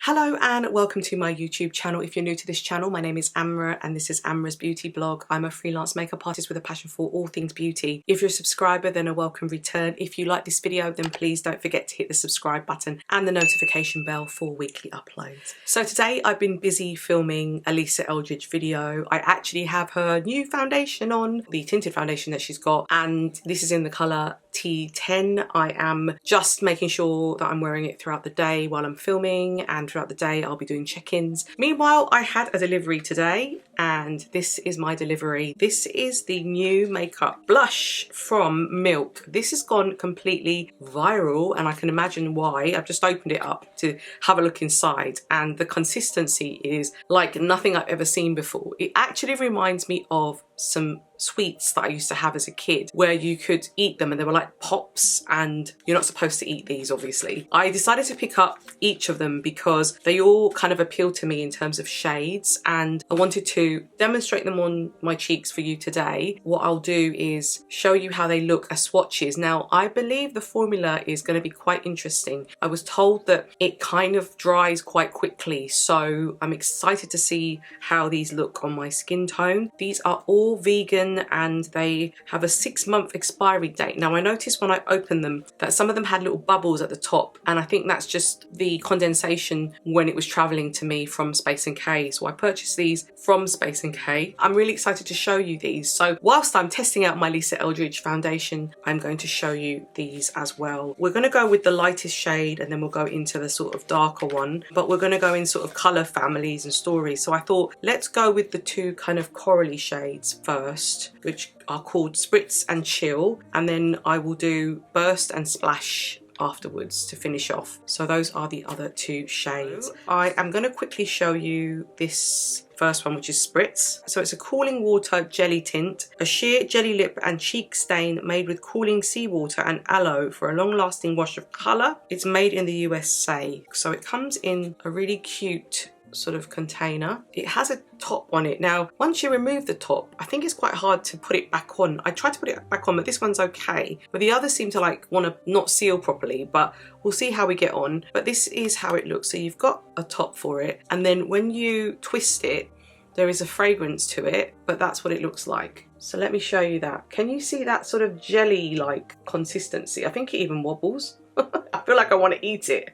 Hello and welcome to my YouTube channel. If you're new to this channel, my name is Amra and this is Amra's Beauty Blog. I'm a freelance makeup artist with a passion for all things beauty. If you're a subscriber, then a welcome return. If you like this video, then please don't forget to hit the subscribe button and the notification bell for weekly uploads. So today I've been busy filming a Lisa Eldridge video. I actually have her new foundation on, the tinted foundation that she's got, and this is in the colour T10. I am just making sure that I'm wearing it throughout the day while I'm filming, and throughout the day I'll be doing check-ins. Meanwhile, I had a delivery today and this is my delivery. This is the new makeup blush from Milk. This has gone completely viral and I can imagine why. I've just opened it up to have a look inside and the consistency is like nothing I've ever seen before. It actually reminds me of some sweets that I used to have as a kid where you could eat them and they were like pops, and you're not supposed to eat these obviously. I decided to pick up each of them because they all kind of appeal to me in terms of shades, and I wanted to demonstrate them on my cheeks for you today. What I'll do is show you how they look as swatches. Now I believe the formula is going to be quite interesting. I was told that it kind of dries quite quickly, so I'm excited to see how these look on my skin tone. These are all vegan and they have a 6-month expiry date. Now I noticed when I opened them that some of them had little bubbles at the top, and I think that's just the condensation when it was traveling to me from Space NK. So I purchased these from Space NK. I'm really excited to show you these. So whilst I'm testing out my Lisa Eldridge foundation, I'm going to show you these as well. We're going to go with the lightest shade and then we'll go into the sort of darker one, but we're going to go in sort of colour families and stories. So I thought let's go with the two kind of corally shades first, which are called Spritz and Chill, and then I will do Burst and Splash afterwards to finish off. So those are the other two shades. I am going to quickly show you this first one, which is Spritz. So it's a cooling water jelly tint, a sheer jelly lip and cheek stain made with cooling seawater and aloe for a long-lasting wash of colour. It's made in the USA. So it comes in a really cute sort of container. It has a top on it. Now once you remove the top, I think it's quite hard to put it back on. I tried to put it back on, but this one's okay, but the others seem to like want to not seal properly, but we'll see how we get on. But this is how it looks. So you've got a top for it, and then when you twist it there is a fragrance to it, but that's what it looks like. So let me show you that. Can you see that sort of jelly like consistency? I think it even wobbles. I feel like I want to eat it.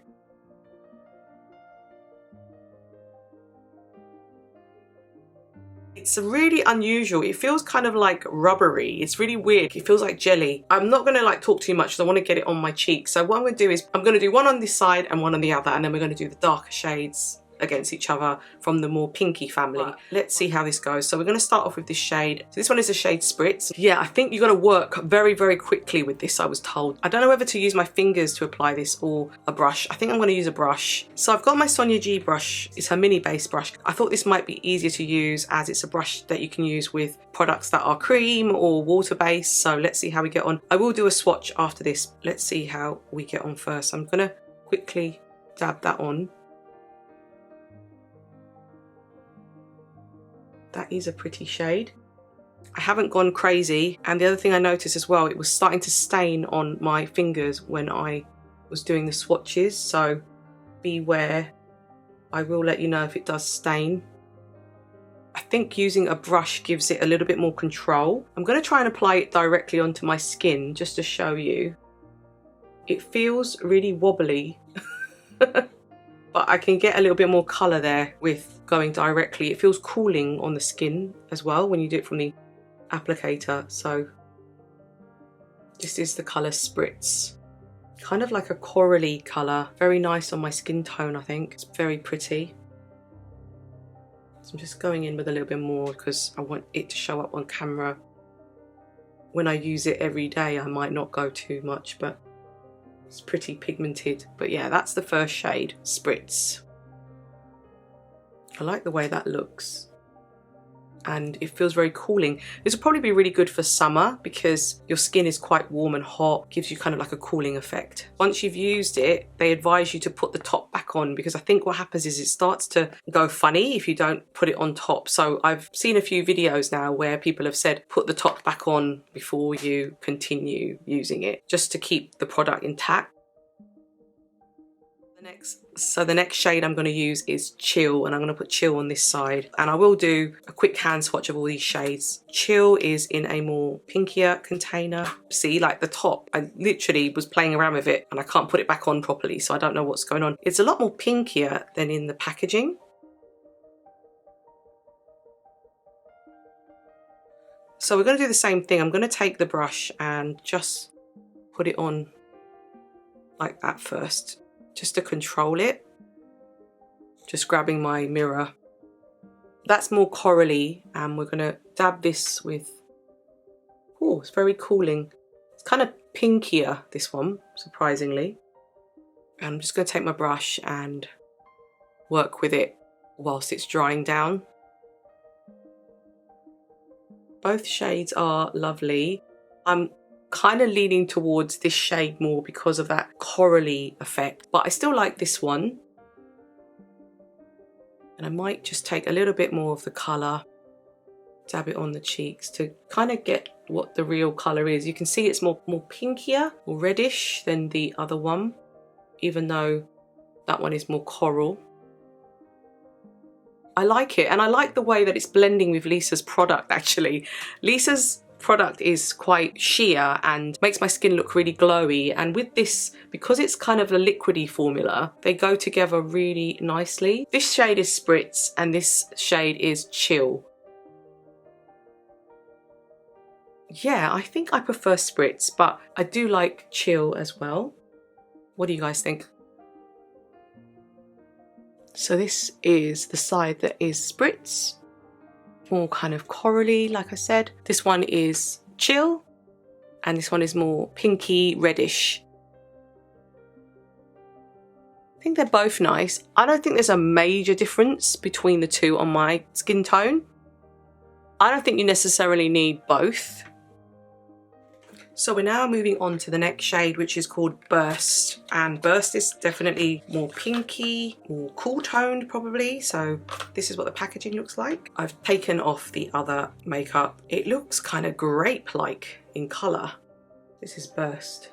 It's really unusual. It feels kind of like rubbery. It's really weird. It feels like jelly. I'm not going to like talk too much because I want to get it on my cheeks. So what I'm going to do is I'm going to do one on this side and one on the other, and then we're going to do the darker shades against each other from the more pinky family. Right. Let's see how this goes. So we're going to start off with this shade. So this one is the shade Spritz. Yeah, I think you've got to work very, very quickly with this, I was told. I don't know whether to use my fingers to apply this or a brush. I think I'm going to use a brush. So I've got my Sonia G brush. It's her mini base brush. I thought this might be easier to use as it's a brush that you can use with products that are cream or water based. So let's see how we get on. I will do a swatch after this. Let's see how we get on first. I'm going to quickly dab that on. That is a pretty shade. I haven't gone crazy, and the other thing I noticed as well, it was starting to stain on my fingers when I was doing the swatches, so beware. I will let you know if it does stain. I think using a brush gives it a little bit more control. I'm going to try and apply it directly onto my skin just to show you. It feels really wobbly. But I can get a little bit more colour there with going directly. It feels cooling on the skin as well when you do it from the applicator. So this is the colour Spritz. Kind of like a corally colour. Very nice on my skin tone, I think. It's very pretty. So I'm just going in with a little bit more because I want it to show up on camera. When I use it every day, I might not go too much, but it's pretty pigmented. But yeah, that's the first shade, Spritz. I like the way that looks. And it feels very cooling. This will probably be really good for summer because your skin is quite warm and hot. Gives you kind of like a cooling effect. Once you've used it, they advise you to put the top back on because I think what happens is it starts to go funny if you don't put it on top. So I've seen a few videos now where people have said put the top back on before you continue using it, just to keep the product intact. The next shade I'm going to use is Chill, and I'm going to put Chill on this side, and I will do a quick hand swatch of all these shades. Chill is in a more pinkier container. See, like the top, I literally was playing around with it and I can't put it back on properly, so I don't know what's going on. It's a lot more pinkier than in the packaging. So we're going to do the same thing. I'm going to take the brush and just put it on like that first, just to control it. Just grabbing my mirror. That's more corally, and we're going to dab this with, oh, it's very cooling. It's kind of pinkier, this one, surprisingly. And I'm just going to take my brush and work with it whilst it's drying down. Both shades are lovely. I'm kind of leaning towards this shade more because of that corally effect, but I still like this one. And I might just take a little bit more of the colour, dab it on the cheeks to kind of get what the real colour is. You can see it's more pinkier or reddish than the other one, even though that one is more coral. I like it, and I like the way that it's blending with Lisa's product actually. Lisa's product is quite sheer and makes my skin look really glowy, and with this, because it's kind of a liquidy formula, they go together really nicely. This shade is Spritz and this shade is Chill. Yeah, I think I prefer Spritz, but I do like Chill as well. What do you guys think? So this is the side that is Spritz. More kind of corally, like I said. This one is Chill, and this one is more pinky reddish. I think they're both nice. I don't think there's a major difference between the two on my skin tone. I don't think you necessarily need both. So we're now moving on to the next shade, which is called Burst. And Burst is definitely more pinky, more cool toned probably. So this is what the packaging looks like. I've taken off the other makeup. It looks kind of grape-like in colour. This is Burst.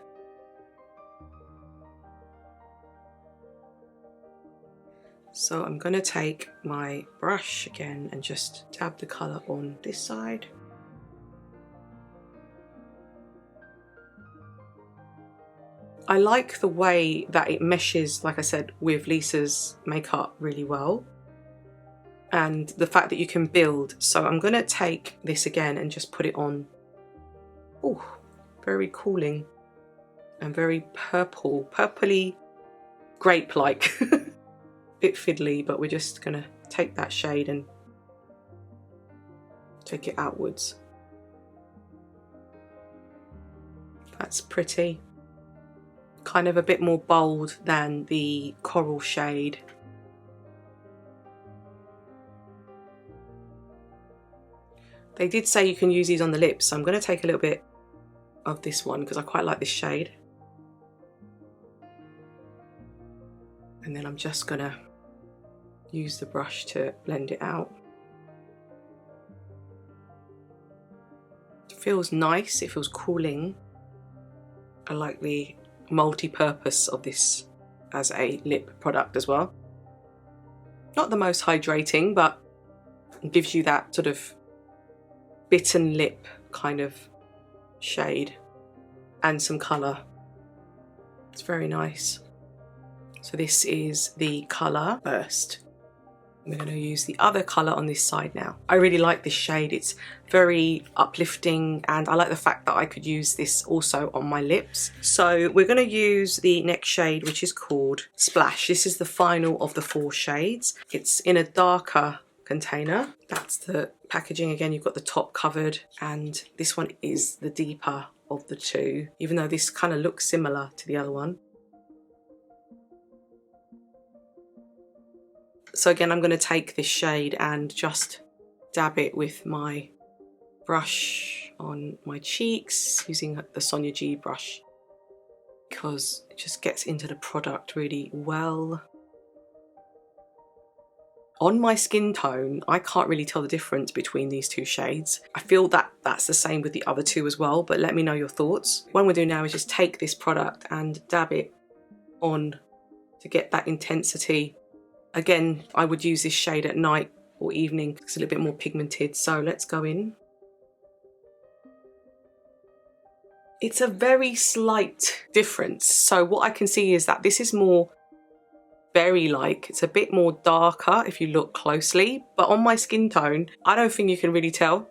So I'm going to take my brush again and just dab the colour on this side. I like the way that it meshes, like I said, with Lisa's makeup really well. And the fact that you can build. So I'm going to take this again and just put it on. Oh, very cooling and very purple, purpley grape-like. Bit fiddly, but we're just going to take that shade and take it outwards. That's pretty. Kind of a bit more bold than the coral shade. They did say you can use these on the lips, so I'm going to take a little bit of this one because I quite like this shade. And then I'm just going to use the brush to blend it out. It feels nice, it feels cooling. I like the multi-purpose of this as a lip product as well. Not the most hydrating, but it gives you that sort of bitten lip kind of shade and some colour. It's very nice. So this is the colour Burst. I'm going to use the other colour on this side now. I really like this shade. It's very uplifting, and I like the fact that I could use this also on my lips. So we're going to use the next shade, which is called Splash. This is the final of the 4 shades. It's in a darker container. That's the packaging again. You've got the top covered, and this one is the deeper of the 2, even though this kind of looks similar to the other one. So again, I'm going to take this shade and just dab it with my brush on my cheeks using the Sonia G brush because it just gets into the product really well. On my skin tone, I can't really tell the difference between these 2 shades. I feel that that's the same with the other 2 as well, but let me know your thoughts. What we'll do now is just take this product and dab it on to get that intensity. Again, I would use this shade at night or evening. It's a little bit more pigmented. So let's go in. It's a very slight difference. So what I can see is that this is more berry-like. It's a bit more darker if you look closely, but on my skin tone, I don't think you can really tell.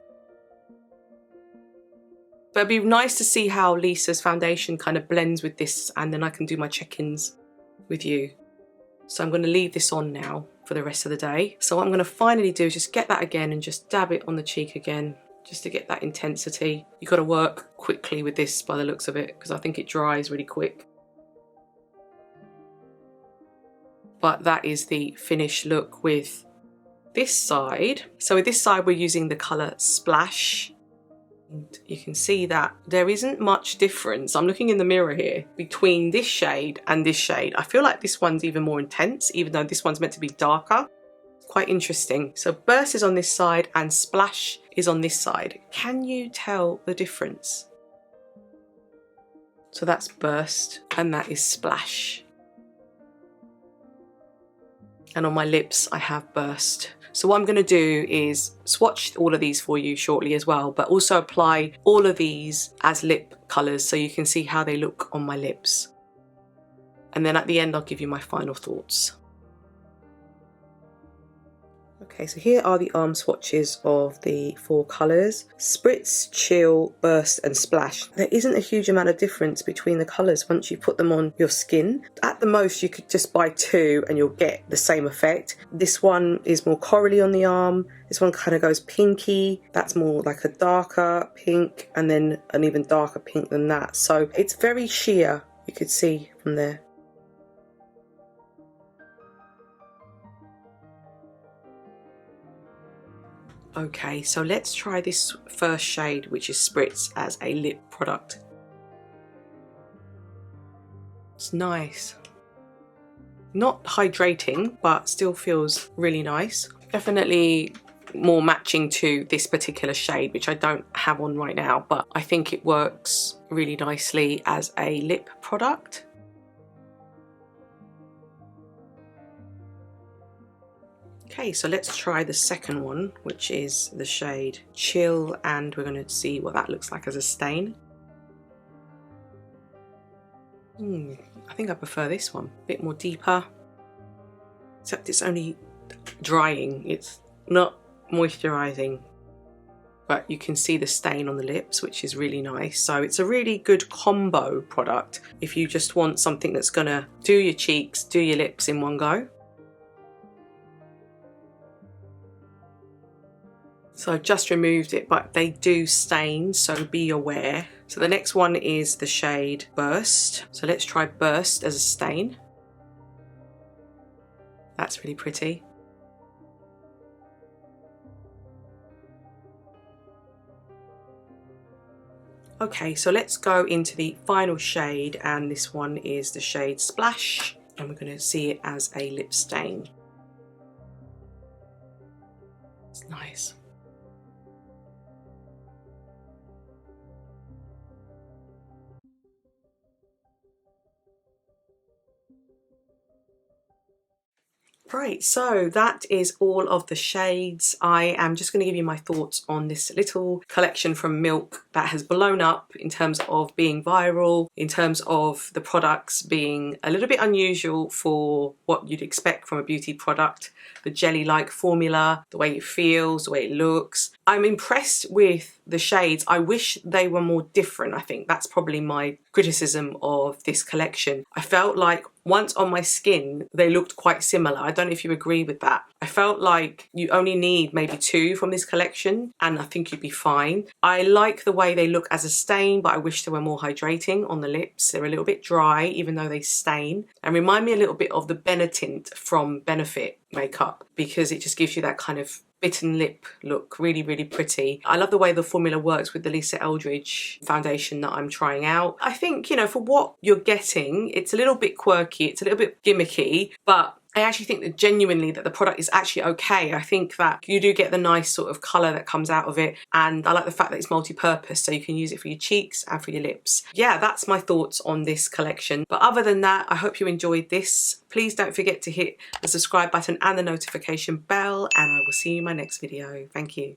But it'd be nice to see how Lisa's foundation kind of blends with this, and then I can do my check-ins with you. So I'm going to leave this on now for the rest of the day. So what I'm going to finally do is just get that again and just dab it on the cheek again, just to get that intensity. You've got to work quickly with this by the looks of it, because I think it dries really quick. But that is the finished look with this side. So with this side, we're using the colour Splash. And you can see that there isn't much difference. I'm looking in the mirror here between this shade and this shade. I feel like this one's even more intense, even though this one's meant to be darker. Quite interesting. So Burst is on this side and Splash is on this side. Can you tell the difference? So that's Burst and that is Splash. And on my lips, I have Burst. So what I'm going to do is swatch all of these for you shortly as well, but also apply all of these as lip colours so you can see how they look on my lips. And then at the end, I'll give you my final thoughts. Okay, so here are the arm swatches of the 4 colours. Spritz, Chill, Burst and Splash. There isn't a huge amount of difference between the colours once you put them on your skin. At the most, you could just buy 2 and you'll get the same effect. This one is more corally on the arm. This one kind of goes pinky. That's more like a darker pink, and then an even darker pink than that. So it's very sheer, you could see from there. Okay, so let's try this first shade, which is Spritz, as a lip product. It's nice. Not hydrating, but still feels really nice. Definitely more matching to this particular shade, which I don't have on right now, but I think it works really nicely as a lip product. Okay, so let's try the second one, which is the shade Chill, and we're going to see what that looks like as a stain. I think I prefer this one, a bit more deeper, except it's only drying, it's not moisturising, but you can see the stain on the lips, which is really nice. So it's a really good combo product if you just want something that's going to do your cheeks, do your lips in one go. So I've just removed it, but they do stain, so be aware. So the next one is the shade Burst. So let's try Burst as a stain. That's really pretty. Okay, so let's go into the final shade, and this one is the shade Splash, and we're going to see it as a lip stain. It's nice. Right, so that is all of the shades. I am just going to give you my thoughts on this little collection from Milk that has blown up in terms of being viral, in terms of the products being a little bit unusual for what you'd expect from a beauty product. The jelly-like formula, the way it feels, the way it looks. I'm impressed with the shades. I wish they were more different. I think that's probably my criticism of this collection. I felt like once on my skin, they looked quite similar. I don't know if you agree with that. I felt like you only need maybe 2 from this collection and I think you'd be fine. I like the way they look as a stain, but I wish they were more hydrating on the lips. They're a little bit dry, even though they stain, and remind me a little bit of the Tint from Benefit makeup, because it just gives you that kind of bitten lip look. Really, really pretty. I love the way the formula works with the Lisa Eldridge foundation that I'm trying out. I think, you know, for what you're getting, it's a little bit quirky, it's a little bit gimmicky, but I actually think that genuinely that the product is actually okay. I think that you do get the nice sort of colour that comes out of it, and I like the fact that it's multi-purpose, so you can use it for your cheeks and for your lips. Yeah, that's my thoughts on this collection. But other than that, I hope you enjoyed this. Please don't forget to hit the subscribe button and the notification bell, and I will see you in my next video. Thank you.